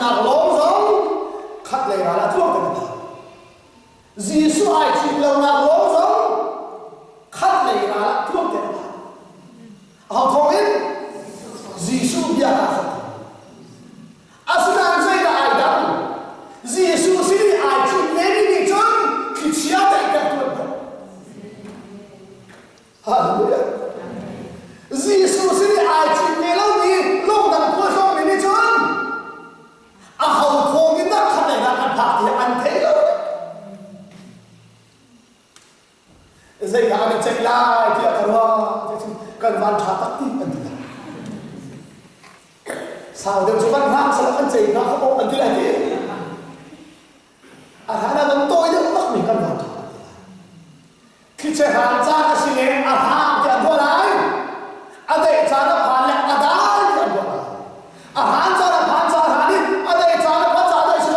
nạc lông giống khát lệ ra là thuốc tên là Giêsu ai chịu lâu nạc lông giống khát lệ ra là thuốc tên là họ thông in Giêsu bia ta khát asunan dây là ai đắng Giêsu xin đi ai chịu nên đi chân khi chia tay các tuần Hallelujah Giêsu xin đi ai chịu nên lâu đi lâu đằng qua cho mình đi chân hầu thôn cái đất khát lệ ra khát phạt thì ăn thế đâu dây là anh chạy lại thì cần hoa cần van trả tắc tim anh thì sao được chú văn ham sao anh chạy nó không có anh thì là thế thằng nào vẫn tôi được bắt mình cần van trả khi chơi hàng cha cái gì này ham thì anh thua lại anh để cha nó phản lại anh đá thì anh thua lại ham cha nó phản cha hàng đi anh để cha nó phản cha đấy chứ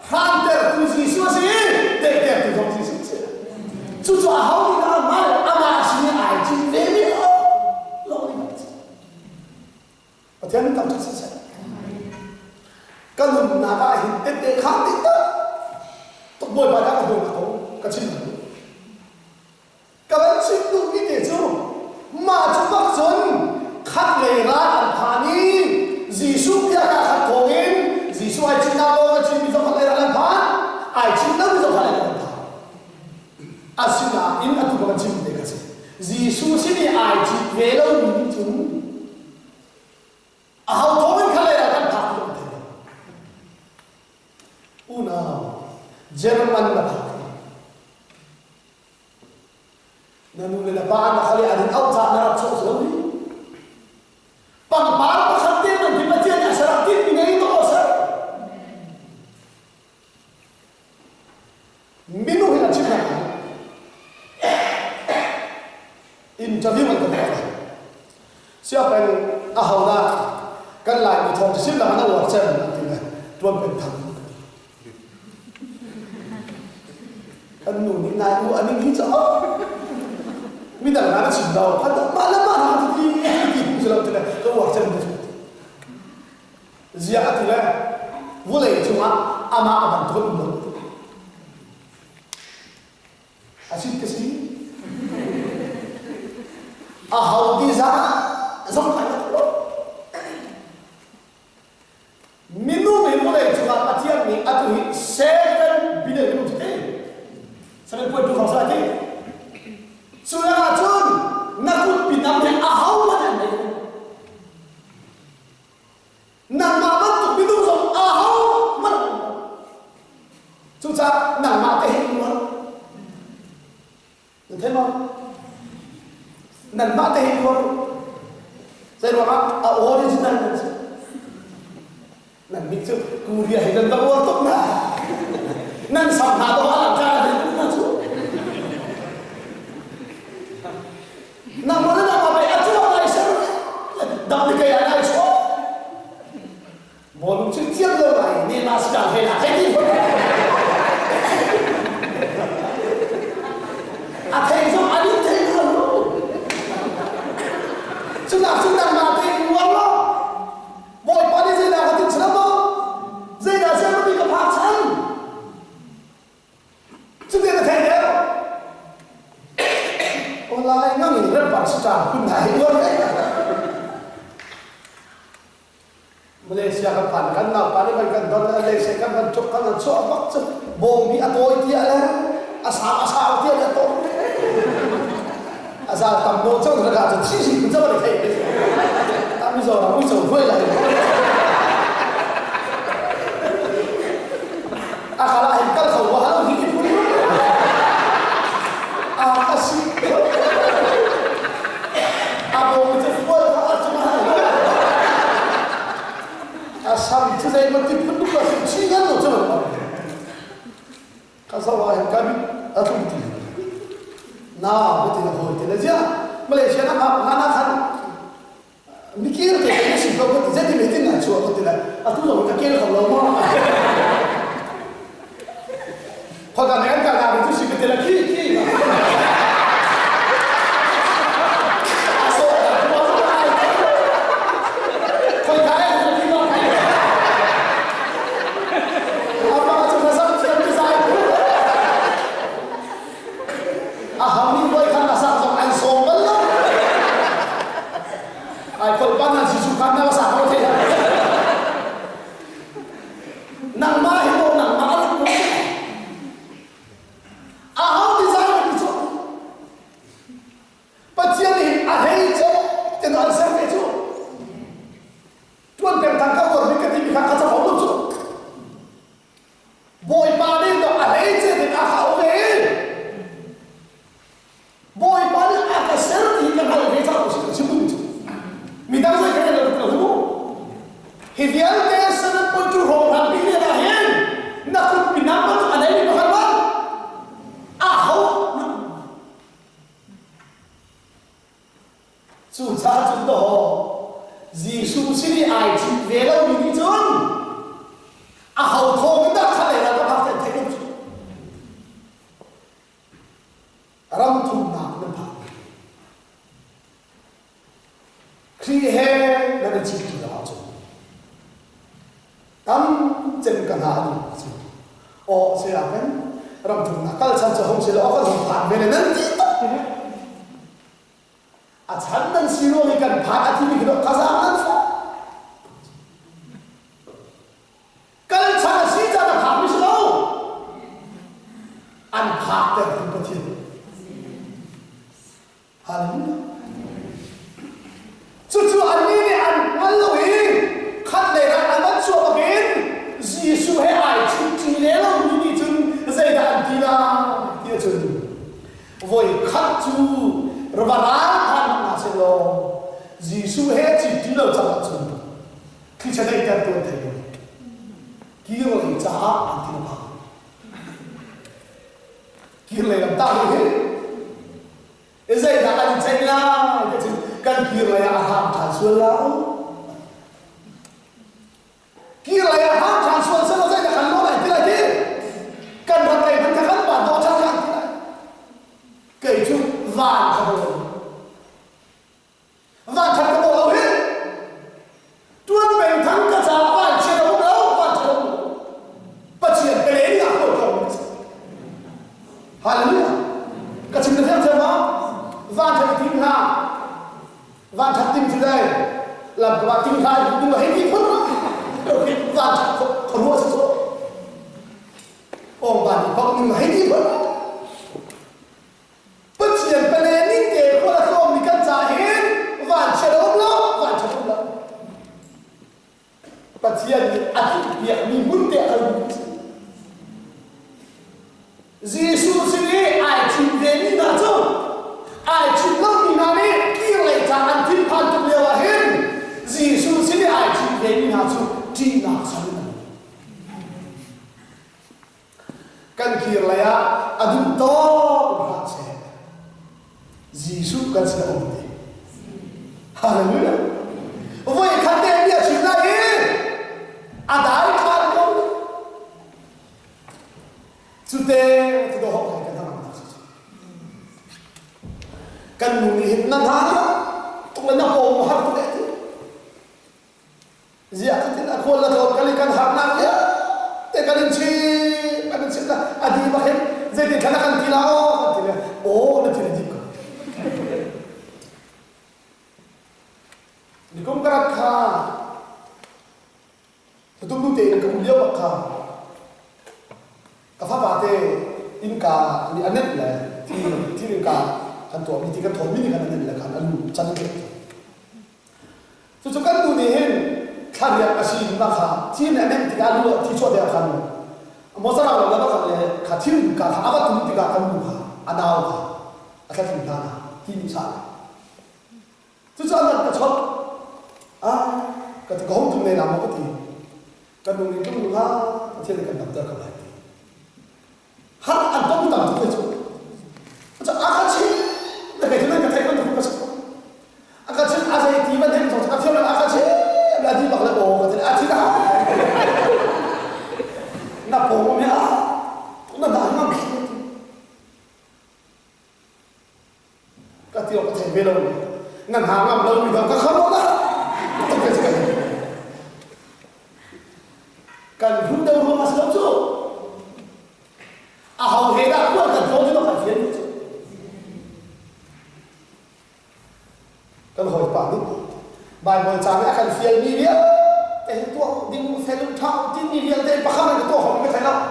ham để tu gì xưa gì để tu giống gì xưa chú cho hậu đi nào mà anh xin ai chỉ về đi lâu đi và thế nên tâm trạng sẽ các người nào ai hiện tế kháng tích đó tôi bồi bài đã có bồi nào các chính là các bạn chính đúng như thế chứ mà chúng ta dân khát lệ ra ăn phá đi Giêsu kia cả khát thổ in Giêsu ai chính nào đâu chính bị khát lệ ra ăn phá ai chính đâu bị khát lệ ra ăn phá asina in atu ba chính thế cái gì Giêsu xin đi ai chính về lâu mình chúng hầu thổ mình khát lệ ra ăn phá không thể una Jerman là phá nên người là ba là khali anh áo cha nó làm sao rồi bằng ba nó khát tiền mình phải tiền nhà sản tiền mình ấy đâu sao mình nuôi là chim này interview mình cần phải siapa yang ahona kan lại bị thòng chim là nó work xem thì này tuânเป็นthằng anh nuôi như này nuôi anh nghĩ sao mình đang nói chuyện đâu, hắn đã mà làm thì cũng sẽ làm thế này, tôi bảo chân được. Giờ thì là vô lệ chúng ta, ama bản thân mình. Xin cái gì? Hầu đi ra, giống phải là mình vô lệ chúng ta bắt chiang mình, tôi 7 billion đồng thế, sao lại quên được không sao thế? Sudah racun, nakut pinam yang ahau mana ni? Nang mama tu pinam som ahau mana? Sudah nang mama tehin mana? Nanti mana? Nang mama tehin mana? Saya orang original ni. Nang mixu kuria hidan tak orang tu na. Nang sama tu alam cara ni na tu. Nang mana nak apa? Atu apa isar? Dah dikaya nak isar. Boleh cerita lagi. Ni masih dah hela. Hei. Athai jom adi thai lo. Sudah mati uang lo. Boleh pada saya dah hati cerita lo. Saya dah siap lebih kepaksan. Sudah dah thai dia. Online nó nhìn rất bằng sự trả khuyên đại luôn đấy Malaysia kan pan kan na pan kan don Malaysia kan pan chok kan so mak so bom bi atoy tia la asa tia la to asa tam no chong ra ga chi chi bu zao de thai tam mi so la bu so phơi lại akala hin kal khaw wa ha hi ki pu kasi asam itu saya mesti penuh kasih cian loh coba. Kasawa yang kami atau betul. Nah betul lah betul aja. Malaysia nak mana kan mikir ke ini sih kau betul jadi betul nak cuak betul lah. Aku tu orang kekal kalau mau. Kau dah nak kan itu sih betul lagi. an sang về chú tuan bèn thằng cao rồi cái gì khác khác không được chú bồi ba đi đó à lấy chứ thì à hậu về bồi ba đi à cái sến thì cái hậu về sao cũng sẽ không được mình đang nói cái này là được không thì việc cái sến nó chú hồn làm gì là hiện nó cũng bị nắm bắt ở đây nó không bắt à hậu chú cha chú đó Giêsu xin đi ai chịu về lâu mình đi chốn à hậu thô cái đất này là nó phát triển thấy được ram thùng nạp nó phá khi hè nó được chịu được đó chứ tâm chân cần hạ đi chứ ô sẽ là cái ram thùng nạp cái chân không sẽ là cái thùng phản về này nên gì đó à chán nên xí lô mình cần phá thì mình được khá giả nên sao cái chán là xí ra là phá mình xí lô anh phá tên không có thiên hallelujah chú anh đi anh lưu ý khăn này là anh vẫn chua bằng kiến Giêsu hay ai chỉ lẽ là mình đi chừng dây đàn đi là kia chừng với khăn chú rồi bà ráng mà sẽ lo Giêsu hết chỉ đi đâu chẳng chừng khi cha đây tên tôi thấy rồi kia là cha anh thì nó kia là làm tao hết cái dây đã anh chạy la cái chừng cần kia là ham thản xuân lão kia là ham thản xuân sao nó dây đã khăn nó này thế này thế cần vật này vẫn khăn bản đồ chắc chắn thế này kể chung vàng thật rồi vàng thật cái bộ đâu hết tuôn mình thắng cả giá vàng chia đâu đâu vàng thật đâu và chuyện cái đấy là hội đồng hallelujah cả chừng được thêm chưa không vàng thật tim ha vàng thật tim từ đây làm các bạn tim hai nhưng mà hết tim mất rồi vàng thật không mua sự số ông vàng thì không nhưng mà hết tim mất bất chuyện cái này những cái có là không mình cần trả hết vàng chia đâu đâu vàng thật đâu bất chuyện thì ăn việc mình muốn để ăn Giêsu xin đi ai chịu về mình nào chứ ai chịu lâu mình nào đi kia lại trả ăn thịt phan tụi liều là hết Giêsu xin đi ai chịu về mình nào chứ chỉ nào sao được cần kia lại ăn to bát sẽ Giêsu cần sẽ ổn định hallelujah vậy khăn tên địa chỉ là gì à đại khăn không chú tê chú đồ học này cần làm nào cần mình hiện năng há cũng là năng hồ mà hát cũng đấy gì à cái là khôn là thôi cái này cần học năng nhé thế cái này chi là à đi mà hết dây thì cái là cần thì là ô nó thì là gì cơ đi công tác khá tôi tu tiền cũng nhiều bậc khá các pháp bà tê in cả đi ăn nét là thì in cả ăn tuổi thì cái thốn mình cái này là cái ăn chăn cái so kan tu ni hen khariya asin na kha thi na nem ti ga lu thi cho de khan mo sa ra la ba khan le kha thi ka kha aba tu ti ga kan lu kha anaw kha akha ti na ti ni sa tu cho na ka chot a ka ta gom tu ne na mo ko ti kan nu ni tu ha thi le kan na ta ka ba ti ha an to ta tu cho cho akha chi na ka ti na ka thai kan tu ka sa akha chi a sai ti ban hem so ka thi na akha chi là đi bằng là bồ mà thì à thì nào là bồ mà cũng là đáng lắm các tiểu có thể về đâu ngân hàng làm đâu mình không có đó không phải cái gì cần hướng đâu mà sớm chứ à hầu hết đã cũng cần thôi chứ nó phải phiền chứ cần hỏi bản đi bài bồi cha mẹ cần phiền đi biết cái tua đinh xe lưng thao tin đi biết đây bắt khăn cái tua họ cái thấy đâu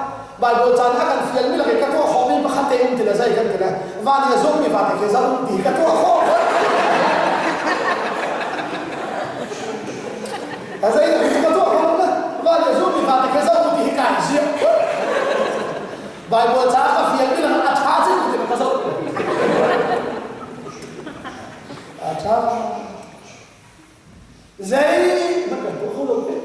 bài bồi cha mẹ cần phiền mới là cái tua họ mới bắt khăn tên thì là dây cái này và thì giống như vậy cái dòng thì cái tua họ Zai mất cả cũng không được đấy.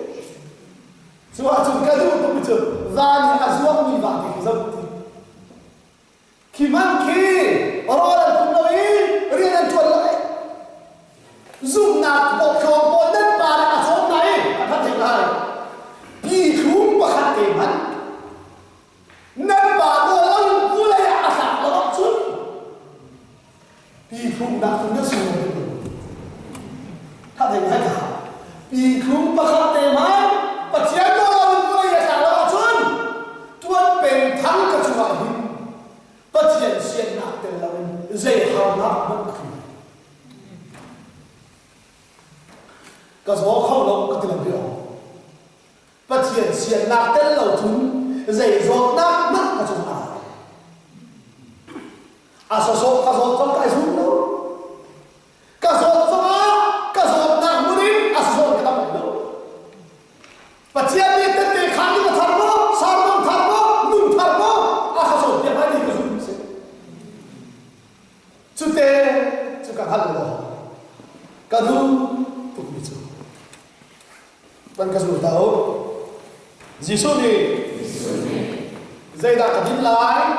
Chúng ta chúng cái lúc tôi chưa ra thì azuang mi vào thì dâm khi mang khi ở đó cũng nói riêng anh chuẩn lại dùng nạp bộ khẩu bộ đất bà đã số này cả phát hiện lại đi khung và khát tìm hắn nên bà đưa lông vui lại à sạc nó chút đi khung đã không biết gì phát hiện lại cả đi khung và khát tìm hắn và chiến đấu vui lại à sạc nó chút tuân bình thắng cả chủ hỏi và chiến xuyên nạp tên là dễ hào nạp mất khỉ cái số không đâu cái tiền biểu và triển hiện nạp tên lầu chúng dày dột nạp mất cái chúng số cái số trong cái chúng đâu cái số trong á cái số nạp muốn đi số cái tâm này đâu và triển đi tên tiền kháng đi mà thằng nó sao nó thằng nó nung thằng nó cái số tiền phải đi cái chúng sẽ chúng ta chúng ta hành rồi cái thứ tục bị chịu ban cái số tao Giêsu đi dây đạp cái dính lại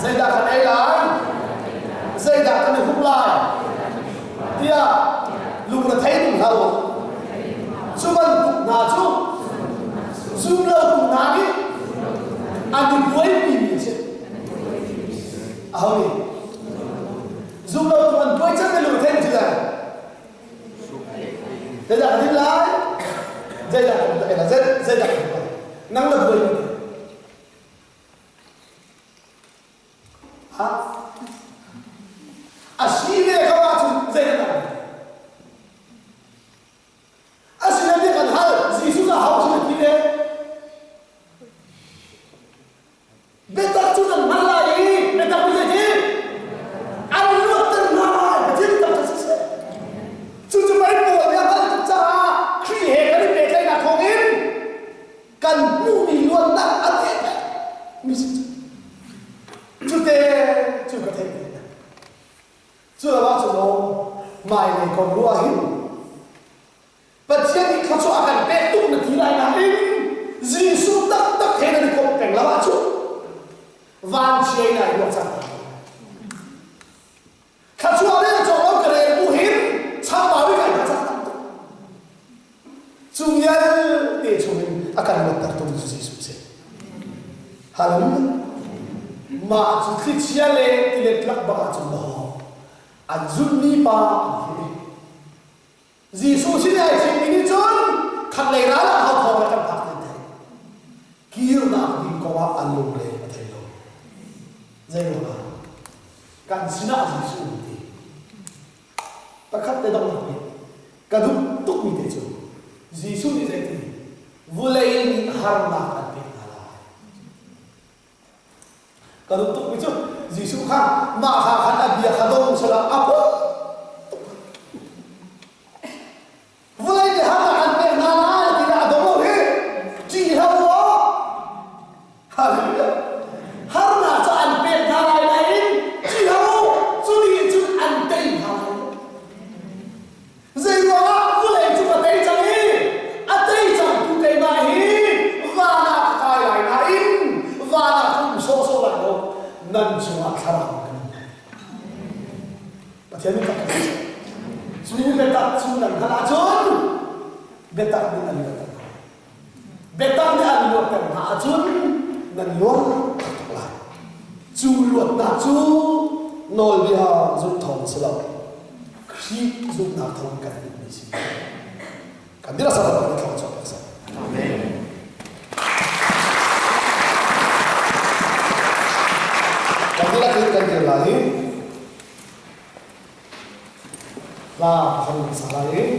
dây đạp cái đây lại dây đạp cái này hút lại tia lúc là thấy đúng không chú mình cũng là chú lâu cũng là đi anh đi quấy mình chứ không đi chú lâu tụi mình quấy chắc cái lúc thấy như thế này dây đạp cái dính lại dây đạp cái là dây đạp năng lực với mình xí về các bạn chúng dây đạp xí về cần hal gì chúng ta học chúng ta kia bây giờ chúng ta mang lại bây giờ bây giờ gì anh luôn từng nói và chính tâm thật sự chúng ta phải buồn nha các chúng ta khi hệ cái việc này là không yên cần mua mì luôn đã ăn hết mì chúng ta chưa có thể chưa bao giờ đâu mai này còn lúa hin và chiến đi khắc cho akan bé tụng được thứ này là in Giêsu tất tất thế là đi cùng cảnh là bạn chút van chia này được chẳng khắc cho đấy là cho nó cái này bu hin sao bảo với cảnh là chẳng chúng nhân để chúng mình akan mentar tuh Giêsu sẽ hallelujah mà chúng khi chia lệ thì lệ lắc bạc chúng nó anh dùng mi ba Giêsu xin hãy xin mình chọn khắc lệ ra là học học là trong tháp này kêu nào đi có anh lùng lệ mà thấy đâu dây đâu mà cần xin nào Giêsu thì ta khắc tới đâu nào cả đúng túc mình thấy chưa Giêsu thì dạy thì vô lệ những hàng nào ăn biết là cả đúng túc mình chưa Giêsu khang mà khang khăn bia khăn đông sẽ là áp vô lệ thì hàng nào ăn biết là thì là đông rồi chỉ theo đó hallelujah hàng nào cho ăn biết là này chỉ theo chú đi chú ăn tây hàng dây đó vô lệ chú vào tây chẳng đi ăn tây chẳng chú tây mà hi và là cái lại này và là không số lại đâu nên chú ăn khá là và thế nên các bạn chú biết đặt chú làm khá là chốn biết đặt đi ăn được biết đặt đi ăn được cần hạ chốn nên luôn lại chú luật là chú nồi bia dùng thòng sẽ lâu khi dùng nào thòng cần được gì gì cần biết là sao là thòng cho cái sao amen cần biết là cái cần điều là là không xả lại